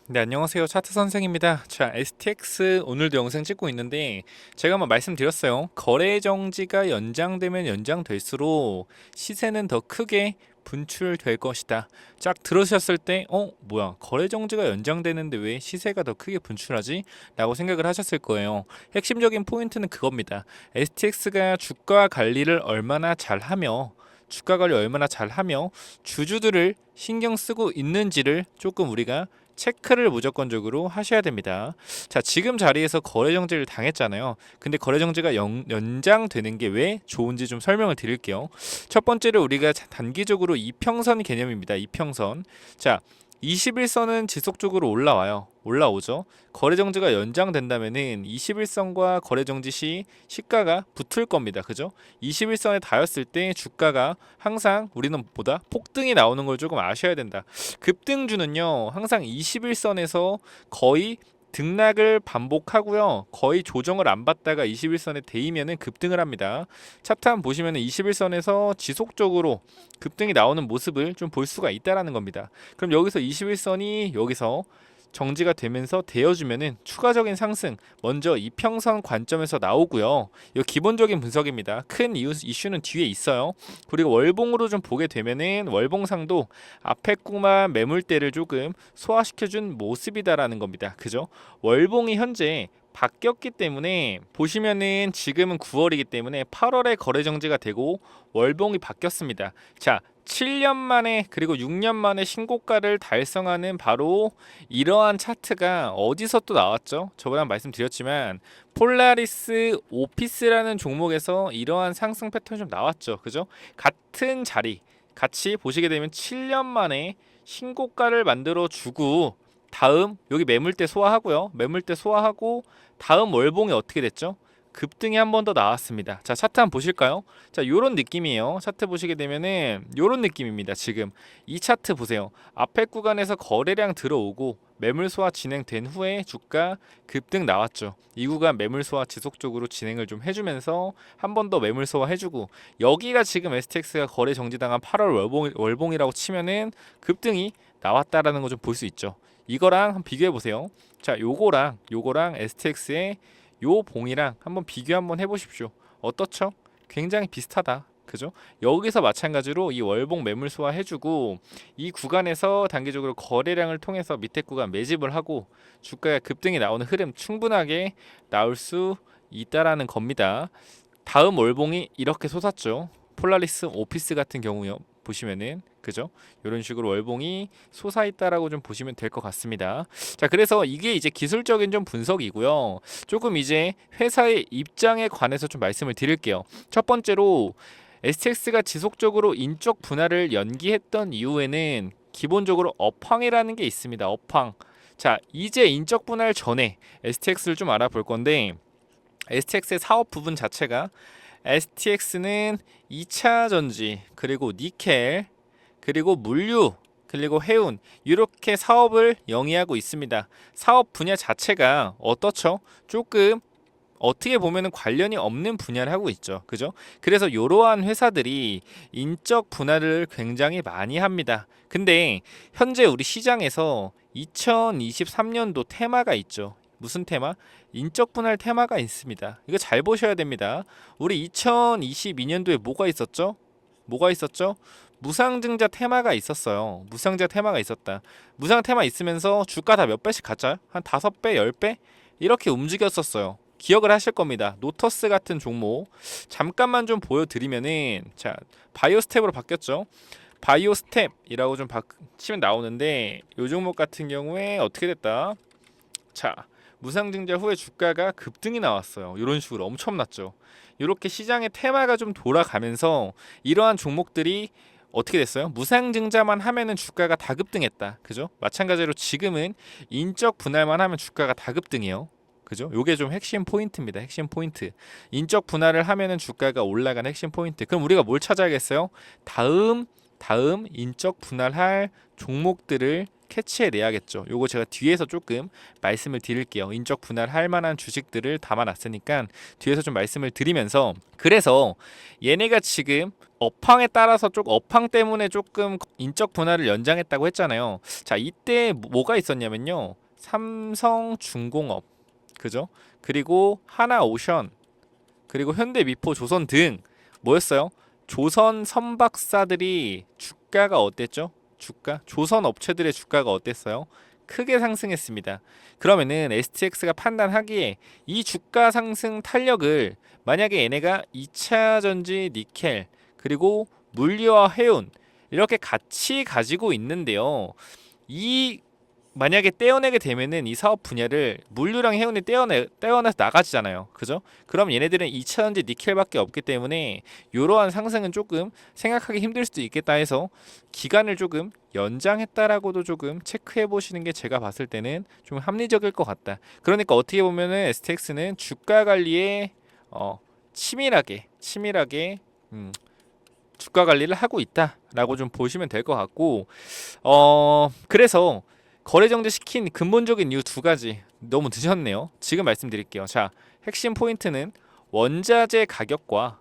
네, 안녕하세요. 차트 선생입니다. 자, STX 오늘도 영상 찍고 있는데 제가 한번 말씀드렸어요. 거래 정지가 연장되면 연장될수록 시세는 더 크게 분출될 것이다. 쫙 들으셨을 때, 뭐야, 거래 정지가 연장되는데 왜 시세가 더 크게 분출하지? 라고 생각을 하셨을 거예요. 핵심적인 포인트는 그겁니다. STX가 주가 관리를 얼마나 잘하며 주가 관리 얼마나 잘하며 주주들을 신경 쓰고 있는지를 조금 우리가 체크를 무조건적으로 하셔야 됩니다. 자, 지금 자리에서 거래 정지를 당했잖아요. 근데 거래 정지가 연장되는 게 왜 좋은지 좀 설명을 드릴게요. 첫 번째로 우리가 단기적으로 이평선 개념입니다. 이평선. 자, 21선은 지속적으로 올라오죠. 거래 정지가 연장된다면은 21선과 거래 정지 시 시가가 붙을 겁니다. 그죠? 21선에 닿았을 때 주가가 항상 우리는 보다 폭등이 나오는 걸 조금 아셔야 된다. 급등주는요, 항상 21선에서 거의 등락을 반복하고요. 거의 조정을 안 받다가 21선에 대이면은 급등을 합니다. 차트 한번 보시면은 21선에서 지속적으로 급등이 나오는 모습을 좀 볼 수가 있다라는 겁니다. 그럼 여기서 21선이 여기서 정지가 되면서 되어주면은 추가적인 상승 먼저 이평선 관점에서 나오고요. 이 기본적인 분석입니다. 큰 이슈는 뒤에 있어요. 그리고 월봉으로 좀 보게 되면은 월봉상도 앞에 꾸만 매물대를 조금 소화시켜준 모습이다라는 겁니다. 그죠? 월봉이 현재 바뀌었기 때문에 보시면은 지금은 9월이기 때문에 8월에 거래 정지가 되고 월봉이 바뀌었습니다. 자, 7년 만에 그리고 6년 만에 신고가를 달성하는 바로 이러한 차트가 어디서 또 나왔죠? 저번에 말씀드렸지만 폴라리스 오피스라는 종목에서 이러한 상승 패턴이 좀 나왔죠. 그죠? 같은 자리 같이 보시게 되면 7년 만에 신고가를 만들어 주고 다음 여기 매물대 소화하고요. 매물대 소화하고 다음 월봉이 어떻게 됐죠? 급등이 한 번 더 나왔습니다. 자, 차트 한번 보실까요? 자, 요런 느낌이에요. 차트 보시게 되면은 요런 느낌입니다. 지금 이 차트 보세요. 앞에 구간에서 거래량 들어오고 매물 소화 진행된 후에 주가 급등 나왔죠. 이 구간 매물 소화 지속적으로 진행을 좀 해주면서 한 번 더 매물 소화 해주고 여기가 지금 STX가 거래 정지당한 8월 월봉이라고 치면은 급등이 나왔다라는 거 좀 볼 수 있죠. 이거랑 한번 비교해 보세요. 자, 요거랑 STX의 요 봉이랑 한번 비교 한번 해보십시오. 어떻죠? 굉장히 비슷하다. 그죠? 여기서 마찬가지로 이 월봉 매물 소화해주고 이 구간에서 단기적으로 거래량을 통해서 밑에 구간 매집을 하고 주가가 급등이 나오는 흐름 충분하게 나올 수 있다라는 겁니다. 다음 월봉이 이렇게 솟았죠. 폴라리스 오피스 같은 경우요. 보시면은 그죠? 이런 식으로 월봉이 솟아있다라고 좀 보시면 될 것 같습니다. 자, 그래서 이게 이제 기술적인 좀 분석이고요. 조금 이제 회사의 입장에 관해서 좀 말씀을 드릴게요. 첫 번째로 STX가 지속적으로 인적 분할을 연기했던 이후에는 기본적으로 업황이라는 게 있습니다. 업황. 자, 이제 인적 분할 전에 STX를 좀 알아볼 건데 STX의 사업 부분 자체가 STX는 2차 전지 그리고 니켈 그리고 물류 그리고 해운 이렇게 사업을 영위하고 있습니다. 사업 분야 자체가 어떻죠? 조금 어떻게 보면은 관련이 없는 분야를 하고 있죠. 그죠? 그래서 이러한 회사들이 인적 분할을 굉장히 많이 합니다. 근데 현재 우리 시장에서 2023년도 테마가 있죠. 무슨 테마? 인적 분할 테마가 있습니다. 이거 잘 보셔야 됩니다. 우리 2022년도에 뭐가 있었죠? 뭐가 있었죠? 무상증자 테마가 있었어요. 무상증자 테마가 있었다. 무상 테마 있으면서 주가 다 몇 배씩 갔죠? 한 5배, 10배? 이렇게 움직였었어요. 기억을 하실 겁니다. 노터스 같은 종목 잠깐만 좀 보여드리면은 자, 바이오 스텝으로 바뀌었죠. 바이오 스텝이라고 좀 치면 나오는데 이 종목 같은 경우에 어떻게 됐다? 자, 무상증자 후에 주가가 급등이 나왔어요. 이런 식으로 엄청났죠. 이렇게 시장의 테마가 좀 돌아가면서 이러한 종목들이 어떻게 됐어요? 무상증자만 하면은 주가가 다 급등했다. 그죠? 마찬가지로 지금은 인적 분할만 하면 주가가 다 급등해요. 그죠? 요게 좀 핵심 포인트입니다. 핵심 포인트. 인적 분할을 하면은 주가가 올라가는 핵심 포인트. 그럼 우리가 뭘 찾아야겠어요? 다음 인적 분할할 종목들을 캐치해내야겠죠. 요거 제가 뒤에서 조금 말씀을 드릴게요. 인적 분할할 만한 주식들을 담아놨으니까 뒤에서 좀 말씀을 드리면서, 그래서 얘네가 지금 업황에 따라서 업황 때문에 조금 인적 분할을 연장했다고 했잖아요. 자, 이때 뭐가 있었냐면요, 삼성중공업, 그죠? 그리고 하나오션, 그리고 현대미포, 조선 등 뭐였어요? 조선 선박사들이 주가가 어땠죠? 조선 업체들의 주가가 어땠어요? 크게 상승했습니다. 그러면은 STX가 판단하기에 이 주가 상승 탄력을, 만약에 얘네가 2차 전지 니켈 그리고 물류와 해운 이렇게 같이 가지고 있는데요, 이 만약에 떼어내게 되면은 이 사업 분야를 물류랑 해운이 떼어내서 나가지잖아요. 그죠? 그럼 얘네들은 2차전지 니켈밖에 없기 때문에 이러한 상승은 조금 생각하기 힘들 수도 있겠다 해서 기간을 조금 연장했다라고도 조금 체크해 보시는 게 제가 봤을 때는 좀 합리적일 것 같다. 그러니까 어떻게 보면은 STX는 주가 관리에 치밀하게 주가 관리를 하고 있다라고 좀 보시면 될 것 같고, 그래서 거래정지 시킨 근본적인 이유 두 가지. 너무 늦었네요. 지금 말씀드릴게요. 자, 핵심 포인트는 원자재 가격과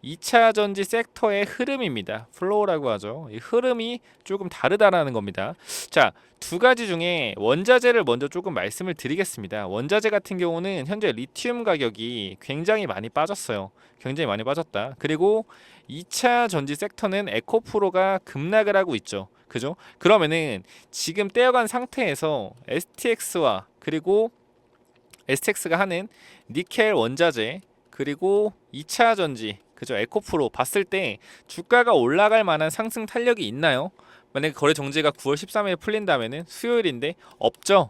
2차 전지 섹터의 흐름입니다. 플로우라고 하죠. 이 흐름이 조금 다르다라는 겁니다. 자, 두 가지 중에 원자재를 먼저 조금 말씀을 드리겠습니다. 원자재 같은 경우는 현재 리튬 가격이 굉장히 많이 빠졌어요. 굉장히 많이 빠졌다. 그리고 2차 전지 섹터는 에코프로가 급락을 하고 있죠. 그죠? 그러면은 지금 떼어간 상태에서 STX와 그리고 STX가 하는 니켈 원자재 그리고 2차 전지, 그죠? 에코프로 봤을 때 주가가 올라갈 만한 상승 탄력이 있나요? 만약에 거래 정지가 9월 13일에 풀린다면은 수요일인데 없죠.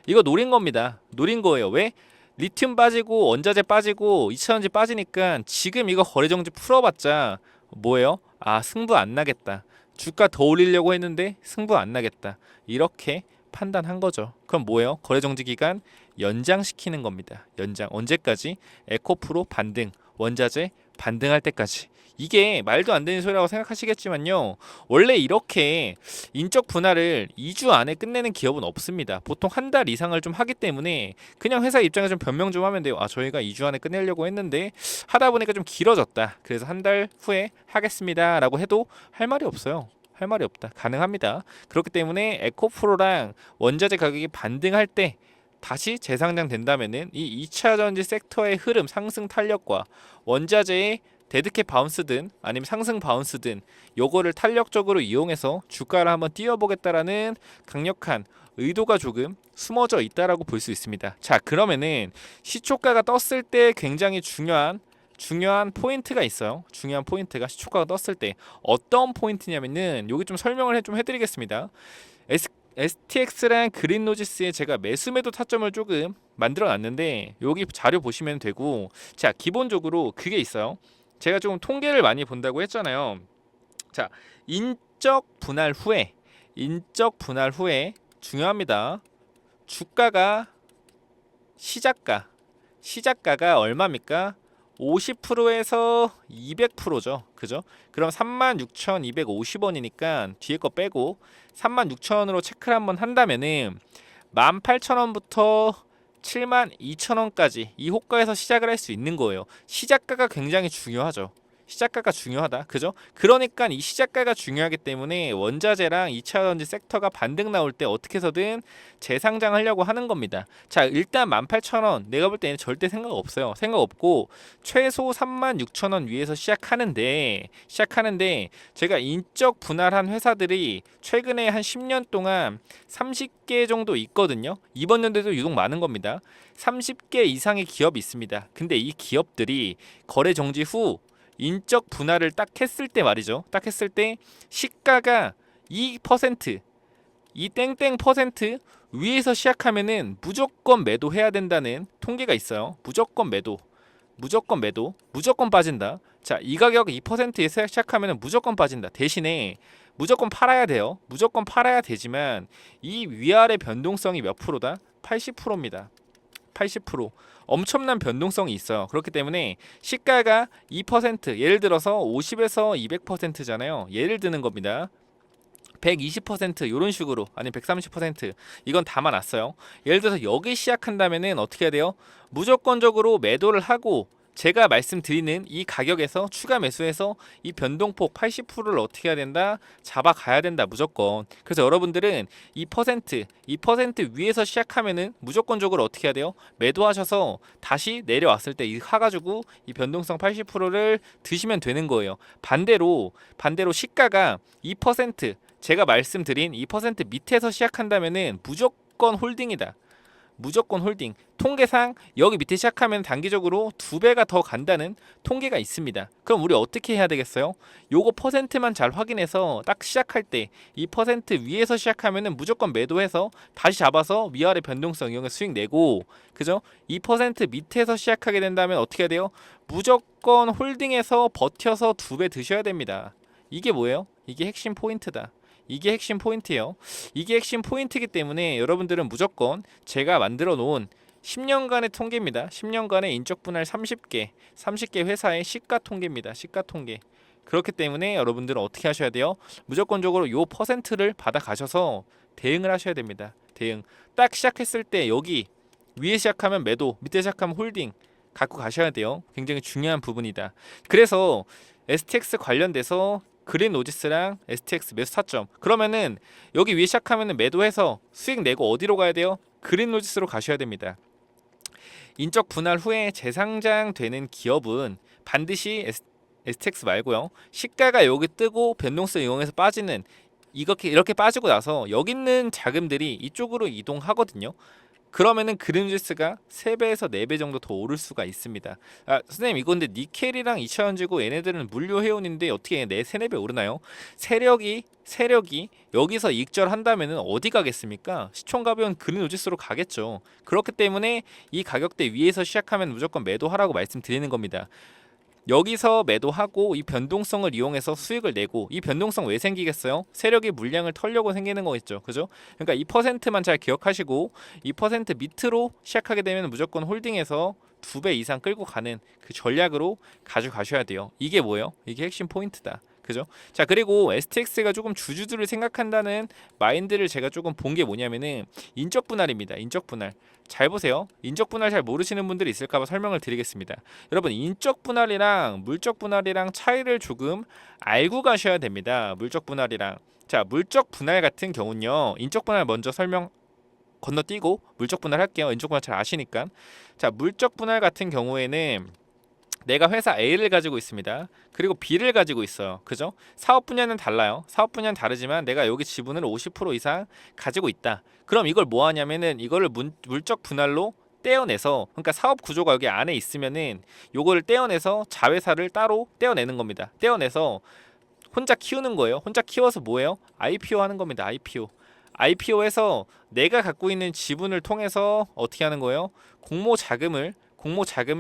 이거 노린 겁니다. 노린 거예요. 왜? 리튬 빠지고 원자재 빠지고 2차 전지 빠지니까 지금 이거 거래 정지 풀어봤자 뭐예요? 아, 승부 안 나겠다. 주가 더 올리려고 했는데 승부 안 나겠다. 이렇게 판단한 거죠. 그럼 뭐예요? 거래 정지 기간 연장시키는 겁니다. 연장. 언제까지? 에코프로 반등, 원자재 반등할 때까지. 이게 말도 안 되는 소리라고 생각하시겠지만요, 원래 이렇게 인적 분할을 2주 안에 끝내는 기업은 없습니다. 보통 한 달 이상을 좀 하기 때문에 그냥 회사 입장에서 좀 변명 좀 하면 돼요. 아, 저희가 2주 안에 끝내려고 했는데 하다 보니까 좀 길어졌다. 그래서 한 달 후에 하겠습니다 라고 해도 할 말이 없어요. 할 말이 없다. 가능합니다. 그렇기 때문에 에코프로랑 원자재 가격이 반등할 때 다시 재상장 된다면은 이 2차 전지 섹터의 흐름, 상승 탄력과 원자재의 데드캣 바운스든 아니면 상승 바운스든 요거를 탄력적으로 이용해서 주가를 한번 띄워보겠다라는 강력한 의도가 조금 숨어져 있다라고 볼 수 있습니다. 자, 그러면은 시초가가 떴을 때 굉장히 중요한 포인트가 있어요. 중요한 포인트가 시초가가 떴을 때 어떤 포인트냐면은 여기 좀 설명을 좀 해드리겠습니다. STX랑 그린로지스에 제가 매수 매도 타점을 조금 만들어 놨는데 여기 자료 보시면 되고, 자, 기본적으로 그게 있어요. 제가 조금 통계를 많이 본다고 했잖아요. 자, 인적 분할 후에 중요합니다. 주가가 시작가가 얼마입니까? 50%에서 200%죠. 그죠? 그럼 36,250원이니까 뒤에 거 빼고 36,000원으로 체크를 한번 한다면은 18,000원부터 72,000원까지 이 호가에서 시작을 할 수 있는 거예요. 시작가가 굉장히 중요하죠. 시작가가 중요하다. 그죠? 그러니까 이 시작가가 중요하기 때문에 원자재랑 2차 전지 섹터가 반등 나올 때 어떻게 해서든 재상장하려고 하는 겁니다. 자, 일단 18,000원 내가 볼 때는 절대 생각 없어요. 생각 없고 최소 36,000원 위에서 시작하는데 제가 인적 분할한 회사들이 최근에 한 10년 동안 30개 정도 있거든요. 이번 연도에도 유독 많은 겁니다. 30개 이상의 기업이 있습니다. 근데 이 기업들이 거래 정지 후 인적 분할을 딱 했을 때 말이죠. 딱 했을 때 시가가 2%, 이 땡땡 퍼센트 위에서 시작하면은 무조건 매도해야 된다는 통계가 있어요. 무조건 빠진다. 자, 이 가격 2%에서 시작하면은 무조건 빠진다. 대신에 무조건 팔아야 돼요. 무조건 팔아야 되지만 이 위아래 변동성이 몇 프로다? 80%입니다. 80%. 엄청난 변동성이 있어요. 그렇기 때문에 시가가 2%, 예를 들어서 50에서 200%잖아요. 예를 드는 겁니다. 120% 이런 식으로, 아니면 130% 이건 담아놨어요. 예를 들어서 여기 시작한다면은 어떻게 해야 돼요? 무조건적으로 매도를 하고 제가 말씀드리는 이 가격에서 추가 매수해서 이 변동폭 80%를 어떻게 해야 된다? 잡아가야 된다, 무조건. 그래서 여러분들은 2% 위에서 시작하면은 무조건적으로 어떻게 해야 돼요? 매도하셔서 다시 내려왔을 때 이 사가지고 이 변동성 80%를 드시면 되는 거예요. 반대로 시가가 2%, 제가 말씀드린 2% 밑에서 시작한다면은 무조건 홀딩이다. 무조건 홀딩. 통계상 여기 밑에 시작하면 단기적으로 2배가 더 간다는 통계가 있습니다. 그럼 우리 어떻게 해야 되겠어요? 요거 퍼센트만 잘 확인해서 딱 시작할 때 이 퍼센트 위에서 시작하면은 무조건 매도해서 다시 잡아서 위아래 변동성 이용해 수익 내고, 그죠? 2% 밑에서 시작하게 된다면 어떻게 해야 돼요? 무조건 홀딩해서 버텨서 2배 드셔야 됩니다. 이게 뭐예요? 이게 핵심 포인트다. 이게 핵심 포인트예요. 이게 핵심 포인트이기 때문에 여러분들은 무조건 제가 만들어 놓은 10년간의 통계입니다. 10년간의 인적 분할 30개 회사의 시가 통계입니다. 시가 통계. 그렇기 때문에 여러분들은 어떻게 하셔야 돼요? 무조건적으로 요 퍼센트를 받아 가셔서 대응을 하셔야 됩니다. 대응. 딱 시작했을 때 여기 위에 시작하면 매도, 밑에 시작하면 홀딩 갖고 가셔야 돼요. 굉장히 중요한 부분이다. 그래서 STX 관련돼서 그린 노지스랑 STX 매수 타점, 그러면은 여기 위에 시작하면은 매도해서 수익 내고 어디로 가야 돼요? 그린 노지스로 가셔야 됩니다. 인적 분할 후에 재상장되는 기업은 반드시 STX 말고요, 시가가 여기 뜨고 변동성 이용해서 빠지는, 이렇게 빠지고 나서 여기 있는 자금들이 이쪽으로 이동하거든요. 그러면은 그린주스가 3배에서 4배 정도 더 오를 수가 있습니다. 아, 선생님 이거 근데 니켈이랑 2차전지고 얘네들은 물류 해운인데 어떻게 4배 오르나요? 세력이 여기서 익절한다면은 어디 가겠습니까? 시총가벼운 그린우지스로 가겠죠. 그렇기 때문에 이 가격대 위에서 시작하면 무조건 매도하라고 말씀드리는 겁니다. 여기서 매도하고 이 변동성을 이용해서 수익을 내고, 이 변동성 왜 생기겠어요? 세력이 물량을 털려고 생기는 거겠죠. 그죠? 그러니까 2%만 잘 기억하시고 2% 밑으로 시작하게 되면 무조건 홀딩해서 2배 이상 끌고 가는 그 전략으로 가져가셔야 돼요. 이게 뭐예요? 이게 핵심 포인트다. 그죠? 자, 그리고 STX가 조금 주주들을 생각한다는 마인드를 제가 조금 본 게 뭐냐면은 인적 분할입니다. 인적 분할. 잘 보세요. 인적 분할 잘 모르시는 분들이 있을까 봐 설명을 드리겠습니다. 여러분, 인적 분할이랑 물적 분할이랑 차이를 조금 알고 가셔야 됩니다. 물적 분할이랑. 자, 물적 분할 같은 경우는요. 인적 분할 먼저 설명 건너뛰고 물적 분할 할게요. 인적 분할 잘 아시니까. 자, 물적 분할 같은 경우에는 내가 회사 A를 가지고 있습니다. 그리고 B를 가지고 있어요. 그죠? 사업 분야는 달라요. 사업 분야는 다르지만 내가 여기 지분을 50% 이상 가지고 있다. 그럼 이걸 뭐 하냐면은 이거를 물적 분할로 떼어내서, 그러니까 사업 구조가 여기 안에 있으면은 요거를 떼어내서 자회사를 따로 떼어내는 겁니다. 떼어내서 혼자 키우는 거예요. 혼자 키워서 뭐예요? IPO 하는 겁니다. IPO. IPO에서 내가 갖고 있는 지분을 통해서 어떻게 하는 거예요? 공모 자금을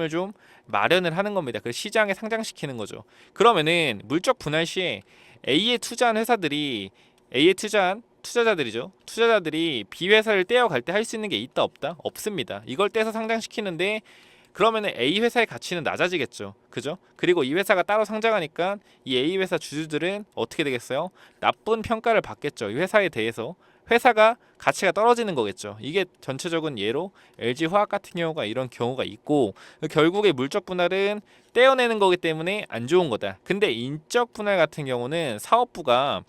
좀 마련을 하는 겁니다. 그 시장에 상장시키는 거죠. 그러면은 물적 분할 시에 A에 투자한 회사들이, A에 투자한 투자자들이죠. 투자자들이 B 회사를 떼어갈 때 할 수 있는 게 있다 없다? 없습니다. 이걸 떼서 상장시키는데 그러면은 A 회사의 가치는 낮아지겠죠. 그죠? 그리고 이 회사가 따로 상장하니까 이 A 회사 주주들은 어떻게 되겠어요? 나쁜 평가를 받겠죠. 이 회사에 대해서. 회사가 가치가 떨어지는 거겠죠. 이게 전체적인 예로 LG화학 같은 경우가 이런 경우가 있고, 결국에 물적 분할은 떼어내는 거기 때문에 안 좋은 거다. 근데 인적 분할 같은 경우는 사업부가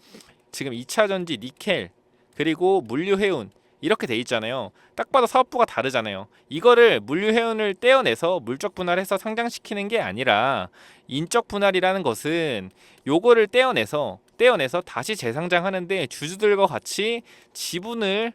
지금 2차전지, 니켈, 그리고 물류해운 이렇게 돼 있잖아요. 딱 봐도 사업부가 다르잖아요. 이거를 물류해운을 떼어내서 물적 분할해서 상장시키는 게 아니라, 인적 분할이라는 것은 요거를 떼어내서 다시 재상장하는데 주주들과 같이 지분을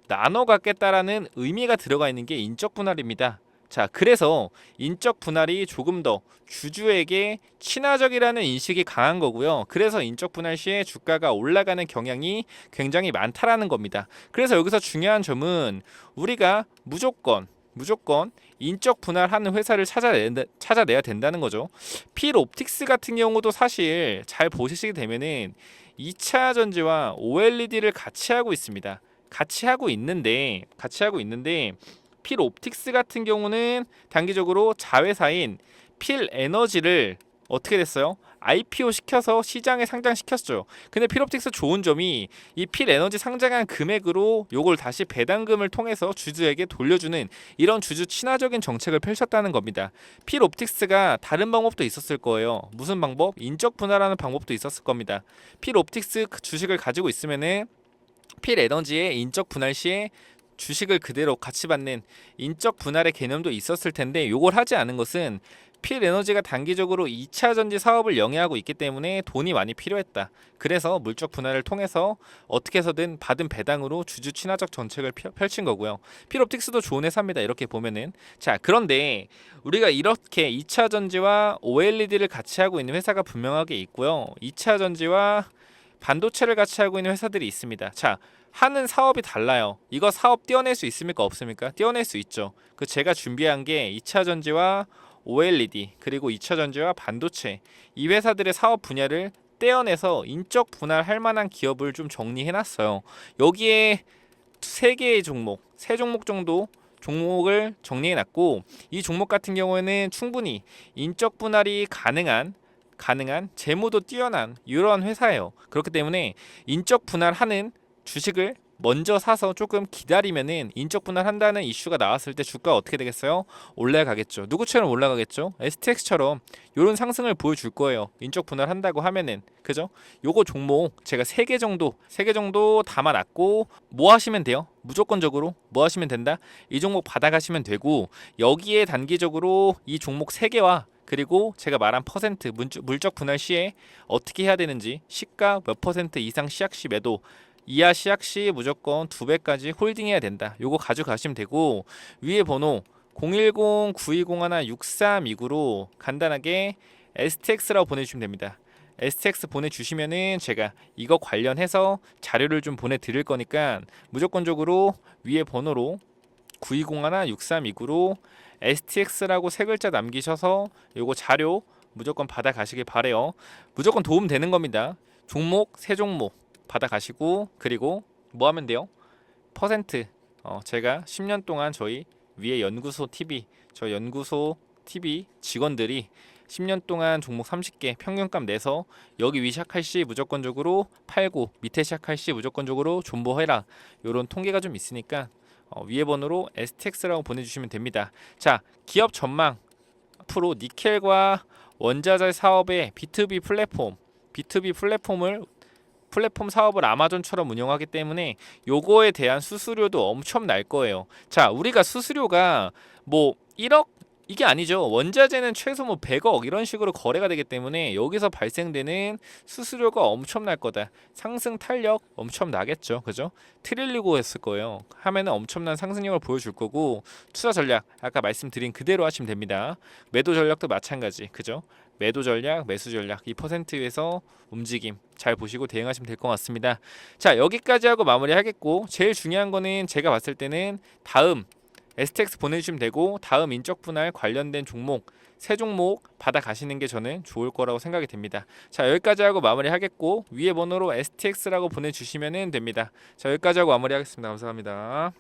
나눠 갖겠다라는 의미가 들어가 있는 게 인적 분할입니다. 자, 그래서 인적 분할이 조금 더 주주에게 친화적이라는 인식이 강한 거고요. 그래서 인적 분할 시에 주가가 올라가는 경향이 굉장히 많다라는 겁니다. 그래서 여기서 중요한 점은 우리가 무조건 인적 분할하는 회사를 찾아내야 된다는 거죠. 필옵틱스 같은 경우도 사실 잘 보시게 되면은 2차 전지와 OLED를 같이 하고 있습니다. 같이 하고 있는데 필옵틱스 같은 경우는 단기적으로 자회사인 필에너지를 어떻게 됐어요? IPO 시켜서 시장에 상장시켰죠. 근데 필옵틱스 좋은 점이 이 필에너지 상장한 금액으로 요걸 다시 배당금을 통해서 주주에게 돌려주는 이런 주주 친화적인 정책을 펼쳤다는 겁니다. 필옵틱스가 다른 방법도 있었을 거예요. 무슨 방법? 인적 분할하는 방법도 있었을 겁니다. 필옵틱스 주식을 가지고 있으면은 필에너지의 인적 분할 시에 주식을 그대로 같이 받는 인적 분할의 개념도 있었을 텐데 요걸 하지 않은 것은 필에너지가 단기적으로 2차 전지 사업을 영위하고 있기 때문에 돈이 많이 필요했다. 그래서 물적 분할을 통해서 어떻게 해서든 받은 배당으로 주주 친화적 정책을 펼친 거고요. 필옵틱스도 좋은 회사입니다. 이렇게 보면은. 자, 그런데 우리가 이렇게 2차 전지와 OLED를 같이 하고 있는 회사가 분명하게 있고요. 2차 전지와 반도체를 같이 하고 있는 회사들이 있습니다. 자, 하는 사업이 달라요. 이거 사업 떼어낼 수 있습니까? 없습니까? 떼어낼 수 있죠. 그 제가 준비한 게 2차 전지와 OLED 그리고 2차 전지와 반도체 이 회사들의 사업 분야를 떼어내서 인적 분할할 만한 기업을 좀 정리해놨어요. 여기에 세 개의 종목, 세 종목 정도 종목을 정리해놨고 이 종목 같은 경우에는 충분히 인적 분할이 가능한 재무도 뛰어난 이러한 회사예요. 그렇기 때문에 인적 분할하는 주식을 먼저 사서 조금 기다리면은 인적 분할한다는 이슈가 나왔을 때 주가 어떻게 되겠어요? 올라가겠죠. 누구처럼 올라가겠죠? STX처럼 이런 상승을 보여줄 거예요. 인적 분할한다고 하면은 그죠? 요거 종목 제가 3개 정도 담아놨고 뭐 하시면 돼요? 무조건적으로 뭐 하시면 된다? 이 종목 받아가시면 되고 여기에 단기적으로 이 종목 3개와 그리고 제가 말한 퍼센트 물적 분할 시에 어떻게 해야 되는지 시가 몇 퍼센트 이상 시약 시 매도 이하 시약 시 무조건 2배까지 홀딩해야 된다. 요거 가져가시면 되고 위에 번호 010-9201-6329로 간단하게 STX라고 보내주시면 됩니다. STX 보내주시면은 제가 이거 관련해서 자료를 좀 보내드릴 거니까 무조건적으로 위에 번호로 9201-6329로 STX라고 세 글자 남기셔서 요거 자료 무조건 받아가시길 바래요. 무조건 도움 되는 겁니다. 종목 세 종목 받아가시고 그리고 뭐 하면 돼요? 퍼센트 제가 10년 동안 저희 위에 연구소 TV 저 연구소 TV 직원들이 10년 동안 종목 30개 평균값 내서 여기 위 시작할 시 무조건적으로 팔고 밑에 시작할 시 무조건적으로 존버해라 요런 통계가 좀 있으니까 위에 번호로 STX라고 보내주시면 됩니다. 자, 기업 전망 앞으로 니켈과 원자재 사업의 B2B 플랫폼 사업을 아마존처럼 운영하기 때문에 요거에 대한 수수료도 엄청 날 거예요. 자, 우리가 수수료가 뭐 1억 이게 아니죠. 원자재는 최소 뭐 100억 이런 식으로 거래가 되기 때문에 여기서 발생되는 수수료가 엄청날 거다. 상승 탄력 엄청 나겠죠. 그죠? 트릴리고 했을 거예요. 하면은 엄청난 상승력을 보여줄 거고 투자 전략 아까 말씀드린 그대로 하시면 됩니다. 매도 전략도 마찬가지. 그죠? 매도 전략, 매수 전략 이 퍼센트에서 움직임 잘 보시고 대응하시면 될 것 같습니다. 자, 여기까지 하고 마무리하겠고 제일 중요한 거는 제가 봤을 때는 다음 STX 보내주시면 되고 다음 인적 분할 관련된 종목 세 종목 받아 가시는 게 저는 좋을 거라고 생각이 됩니다. 자, 여기까지 하고 마무리하겠고 위에 번호로 STX라고 보내주시면 됩니다. 자, 여기까지 하고 마무리하겠습니다. 감사합니다.